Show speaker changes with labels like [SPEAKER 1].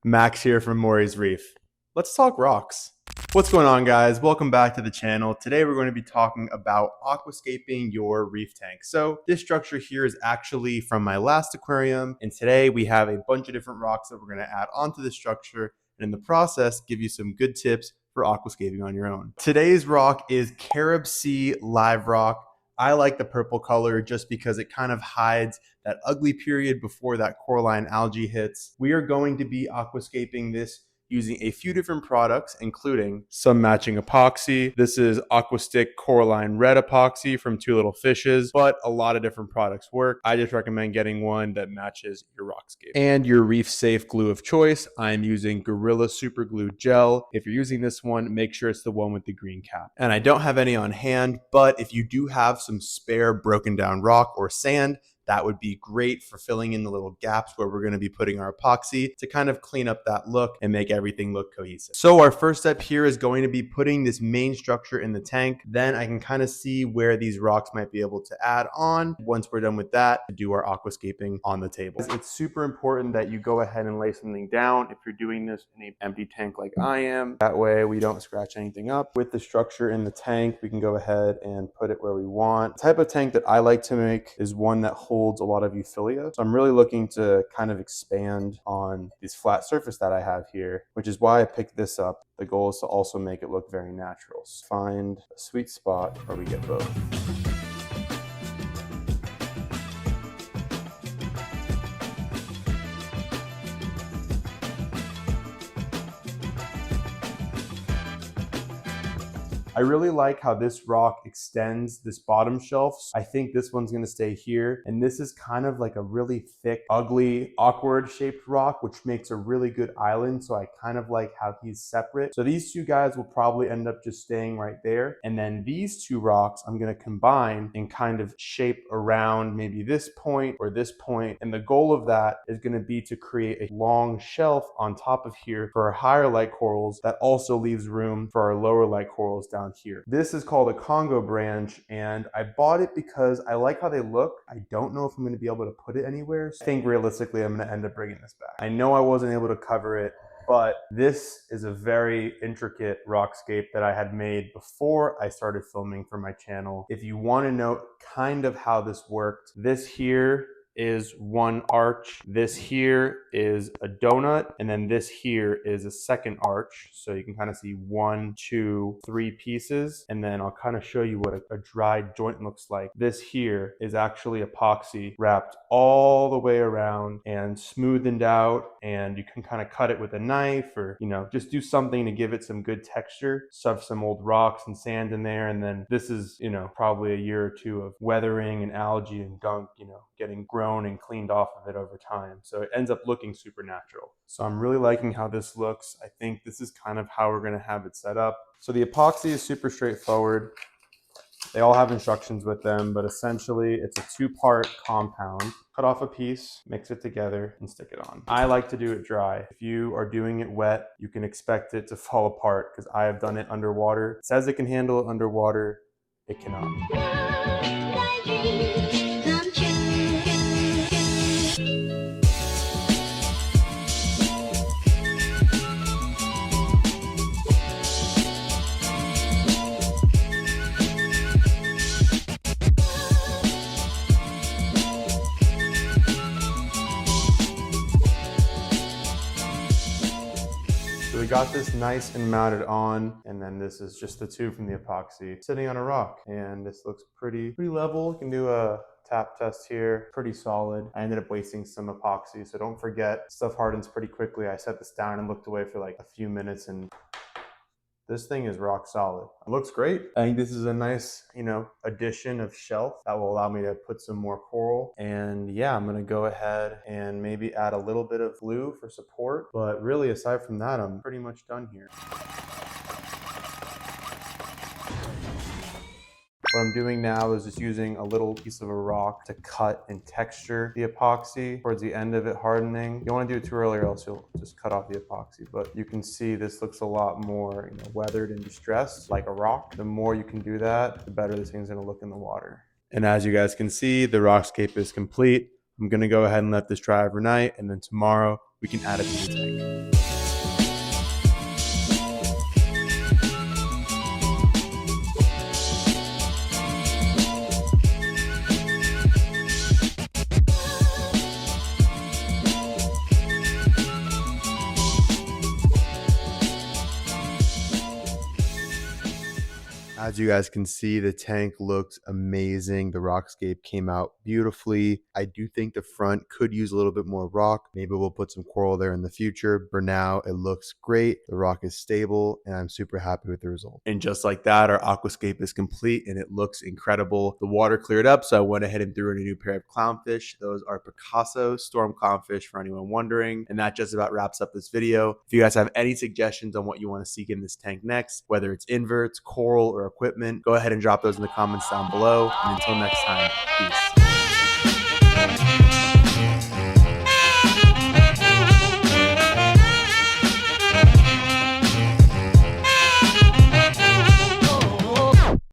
[SPEAKER 1] Max here from Maury's Reef. Let's talk rocks. What's going on, guys? Welcome back to the channel. Today we're going to be talking about aquascaping your reef tank. So this structure here is actually from my last aquarium, and today we have a bunch of different rocks that we're going to add onto this structure, and in the process give you some good tips for aquascaping on your own. Today's rock is CaribSea LifeRock. I like the purple color just because it kind of hides that ugly period before that Coralline algae hits. We are going to be aquascaping this using a few different products, including some matching epoxy. This is AquaStik Coralline red epoxy from Two Little Fishes, but a lot of different products work. I just recommend getting one that matches your rockscape. And your reef safe glue of choice, I'm using Gorilla Super Glue Gel. If you're using this one, make sure it's the one with the green cap. And I don't have any on hand, but if you do have some spare broken down rock or sand, that would be great for filling in the little gaps where we're going to be putting our epoxy to kind of clean up that look and make everything look cohesive. So our first step here is going to be putting this main structure in the tank. Then I can kind of see where these rocks might be able to add on. Once we're done with that, to do our aquascaping on the table. It's super important that you go ahead and lay something down if you're doing this in an empty tank like I am. That way we don't scratch anything up. With the structure in the tank, we can go ahead and put it where we want. The type of tank that I like to make is one that holds a lot of euphyllia. So I'm really looking to kind of expand on this flat surface that I have here, which is why I picked this up. The goal is to also make it look very natural. So find a sweet spot where we get both. I really like how this rock extends this bottom shelf. I think this one's gonna stay here. And this is kind of like a really thick, ugly, awkward shaped rock, which makes a really good island. So I kind of like how he's separate. So these two guys will probably end up just staying right there. And then these two rocks, I'm gonna combine and kind of shape around maybe this point or this point. And the goal of that is gonna be to create a long shelf on top of here for our higher light corals that also leaves room for our lower light corals down here. This is called a Congo branch, and I bought it because I like how they look. I don't know if I'm going to be able to put it anywhere. So I think realistically I'm going to end up bringing this back. I know I wasn't able to cover it, but this is a very intricate rockscape that I had made before I started filming for my channel. If you want to know kind of how this worked, this here is one arch, this here is a donut, and then this here is a second arch. So you can kind of see 1, 2, 3 pieces, and then I'll kind of show you what a dry joint looks like. This here is actually epoxy wrapped all the way around and smoothened out, and you can kind of cut it with a knife or, you know, just do something to give it some good texture. Stuff some old rocks and sand in there, and then this is, you know, probably a year or two of weathering and algae and gunk, you know, getting grown and cleaned off of it over time. So it ends up looking super natural. So I'm really liking how this looks. I think this is kind of how we're going to have it set up. So the epoxy is super straightforward. They all have instructions with them, but essentially it's a 2-part compound. Cut off a piece, mix it together, and stick it on. I like to do it dry. If you are doing it wet, you can expect it to fall apart because I have done it underwater. It says it can handle it underwater. It cannot. So we got this nice and mounted on, and then this is just the tube from the epoxy sitting on a rock, and this looks pretty level. You can do a tap test here, pretty solid. I ended up wasting some epoxy, so don't forget, stuff hardens pretty quickly. I set this down and looked away for like a few minutes, and this thing is rock solid. It looks great. I think this is a nice, you know, addition of shelf that will allow me to put some more coral. And yeah, I'm gonna go ahead and maybe add a little bit of glue for support. But really, aside from that, I'm pretty much done here. What I'm doing now is just using a little piece of a rock to cut and texture the epoxy towards the end of it hardening. You don't want to do it too early or else you'll just cut off the epoxy. But you can see this looks a lot more, you know, weathered and distressed like a rock. The more you can do that, the better this thing's going to look in the water. And as you guys can see, the rockscape is complete. I'm going to go ahead and let this dry overnight, and then tomorrow we can add it to the tank. As you guys can see, the tank looks amazing. The rockscape came out beautifully. I do think the front could use a little bit more rock. Maybe we'll put some coral there in the future. For now, it looks great. The rock is stable and I'm super happy with the result. And just like that, our aquascape is complete and it looks incredible. The water cleared up, so I went ahead and threw in a new pair of clownfish. Those are Picasso storm clownfish for anyone wondering. And that just about wraps up this video. If you guys have any suggestions on what you want to see in this tank next, whether it's inverts, coral, or equipment, go ahead and drop those in the comments down below. And until next time, peace.